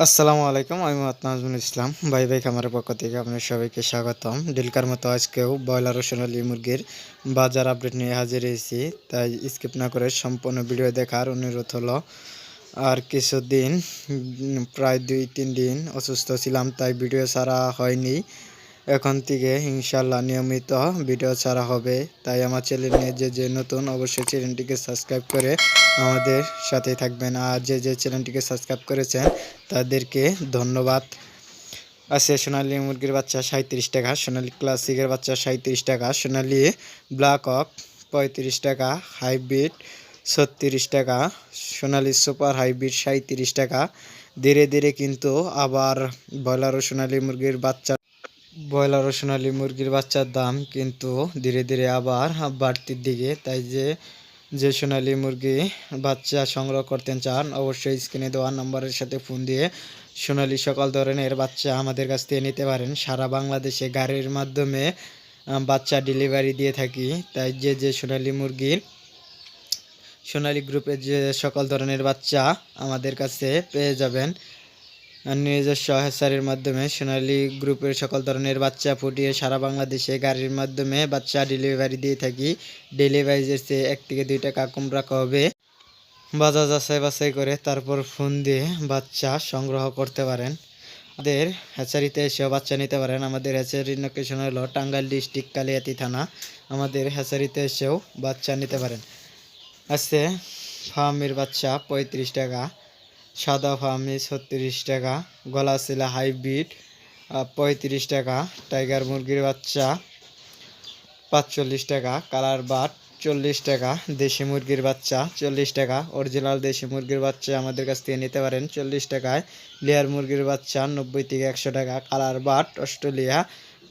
আসসালামু আলাইকুম, আমি মোহাম্মদ নাজমুল ইসলাম। ভাই খামারের পক্ষ থেকে আপনার সবাইকে স্বাগতম। ডিলকার মতো আজকেও ব্রয়লার ও সোনালী মুরগির বাজার আপডেট নিয়ে হাজির হয়েছি। তাই স্কিপ না করে সম্পূর্ণ ভিডিও দেখার অনুরোধ হলো। আর কিছুদিন প্রায় 2-3 দিন অসুস্থ ছিলাম, তাই ভিডিও ছাড়া হয়নি। এখন থেকে ইনশাল্লাহ নিয়মিত ভিডিও ছাড়া হবে। তাই আমার চ্যানেলে যে নতুন, অবশ্যই চ্যানেলটিকে সাবস্ক্রাইব করে আমাদের সাথে থাকবেন। আর যে চ্যানেলটিকে সাবস্ক্রাইব করেছেন তাদেরকে ধন্যবাদ। আছে সোনালী মুরগির বাচ্চা 37 টাকা, সোনালী ক্লাসিকের বাচ্চা 37 টাকা, সোনালী ব্ল্যাক হক 35 টাকা, হাইব্রিড 36 টাকা, সোনালী সুপার হাইব্রিড 37 টাকা। ধীরে ধীরে কিন্তু আবার ব্রয়লার ও সোনালী মুরগির বাচ্চার দাম কিন্তু ধীরে ধীরে আবার বাড়তির দিকে। তাই যে সোনালী মুরগি বাচ্চা সংগ্রহ করতে চান, অবশ্যই স্ক্রিনে দেওয়া নাম্বারের সাথে ফোন দিয়ে সোনালী সকল ধরনের বাচ্চা আমাদের কাছ থেকে নিতে পারেন। সারা বাংলাদেশে গাড়ির মাধ্যমে বাচ্চা ডেলিভারি দিয়ে থাকি। তাই যে সোনালী গ্রুপের যে সকল ধরনের বাচ্চা আমাদের কাছে পেয়ে যাবেন। নিজস্ব হ্যাচারির মাধ্যমে সোনালী গ্রুপের সকল ধরনের বাচ্চা ফুটিয়ে সারা বাংলাদেশে গাড়ির মাধ্যমে বাচ্চা ডেলিভারি দিয়ে থাকি। ডেলিভারির চেয়ে 1 থেকে 2 টাকা কম রাখা হবে। বাজার যাচাই করে তারপর ফোন দিয়ে বাচ্চা সংগ্রহ করতে পারেন। আমাদের হ্যাচারিতে এসেও বাচ্চা নিতে পারেন। আমাদের হ্যাচারির লোকেশন হলো টাঙ্গাইল ডিস্ট্রিক্ট, কালিয়াতি থানা। আমাদের হ্যাচারিতে এসেও বাচ্চা নিতে পারেন। আছে ফার্মের বাচ্চা 35 টাকা, সাদা ফার্মি 36 টাকা, গলাশিলা হাইব্রিড 35 টাকা, টাইগার মুরগির বাচ্চা 45 টাকা, কালার বাট 40 টাকা, দেশি মুরগির বাচ্চা 40 টাকা। অরিজিনাল দেশি মুরগির বাচ্চা আমাদের কাছ থেকে নিতে পারেন 40 টাকায়। লেয়ার মুরগির বাচ্চা 90 থেকে 100 টাকা, কালার বাট অস্ট্রেলিয়া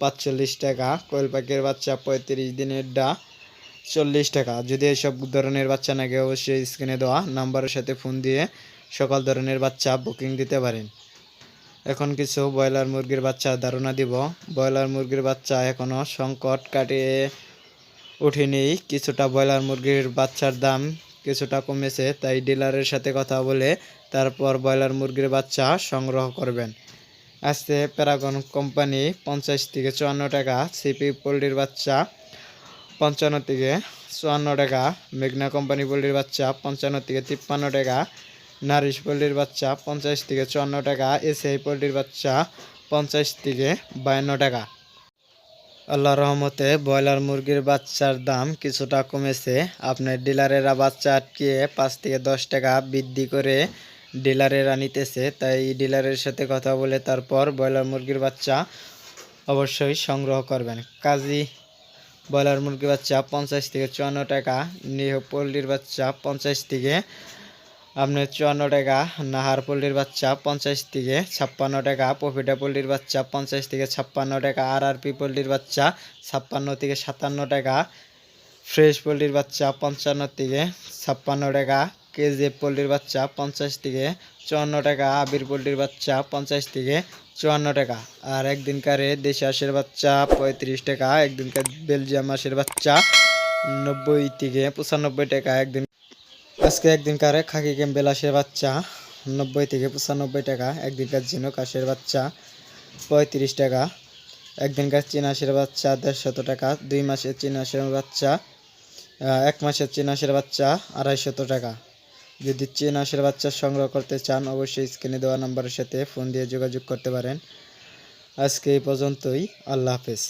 45 টাকা, কোয়েল পাখির বাচ্চা 35 দিনের ডা 40 টাকা। যদি এইসব ধরনের বাচ্চা নাকি অবশ্যই স্ক্রিনে দেওয়া নাম্বারের সাথে ফোন দিয়ে সকল ধরনের বাচ্চা বুকিং দিতে পারেন। এখন কিছু ব্রয়লার মুরগির বাচ্চা ধারণা দিব। ব্রয়লার মুরগির বাচ্চা এখনও সংকট কাটিয়ে ওঠেনি। কিছুটা ব্রয়লার মুরগির বাচ্চার দাম কিছুটা কমেছে, তাই ডিলারের সাথে কথা বলে তারপর ব্রয়লার মুরগির বাচ্চা সংগ্রহ করবেন। আজকে প্যারাগন কোম্পানি 50 থেকে 54 টাকা, সিপি পোল্ট্রির বাচ্চা 55 থেকে 54 টাকা, মেঘনা কোম্পানি পোল্ট্রির বাচ্চা 55 থেকে 53 টাকা, নারিশ পোল্ট্রির বাচ্চা 50 থেকে 54 টাকা, এসআই পোল্ট্রির বাচ্চা 50 থেকে 52 টাকা। আল্লাহর রহমতে ব্রয়লার মুরগির বাচ্চার দাম কিছুটা কমেছে। আপনার ডিলারেরা বাচ্চা আটকিয়ে 5 থেকে 10 টাকা বৃদ্ধি করে ডিলারেরা নিতেছে। তাই ডিলারের সাথে কথা বলে তারপর ব্রয়লার মুরগির বাচ্চা অবশ্যই সংগ্রহ করবেন। কাজী ব্রয়লার মুরগির বাচ্চা 50 থেকে 54 টাকা, নিহ পোল্ট্রির বাচ্চা 50 থেকে আপনার 54 টাকা, নাহার পোল্ট্রির বাচ্চা 50 থেকে 56 টাকা, প্রফিটা পোল্ট্রির বাচ্চা 50 থেকে 56 টাকা, আরআরপি পোল্ট্রির বাচ্চা 56 থেকে 57 টাকা, ফ্রেশ পোল্ট্রির বাচ্চা 55 থেকে 56 টাকা, কেজিএফ পোল্ট্রির বাচ্চা 50 থেকে 54 টাকা, আবির পোল্ট্রির বাচ্চা 50 থেকে 54 টাকা। আর একদিনকারে দেশি হাঁসের বাচ্চা 35 টাকা, একদিনকার বেলজিয়াম হাঁসের বাচ্চা 90 থেকে 95 টাকা। আজকে একদিনকার খাকি ক্যাম্বেল হাঁসের বাচ্চা 90 থেকে 95 টাকা, একদিনকার ঝিনুক হাঁসের বাচ্চা 35 টাকা, একদিনকার চীন হাঁসের বাচ্চা 150 টাকা, 2 মাসের চীন হাঁসের বাচ্চা 1 মাসের চীন হাঁসের বাচ্চা 250 টাকা। যদি চীন হাঁসের বাচ্চা সংগ্রহ করতে চান অবশ্যই স্ক্রিনে দেওয়া নাম্বারের সাথে ফোন দিয়ে যোগাযোগ করতে পারেন। আজকে এই পর্যন্তই। আল্লাহ হাফেজ।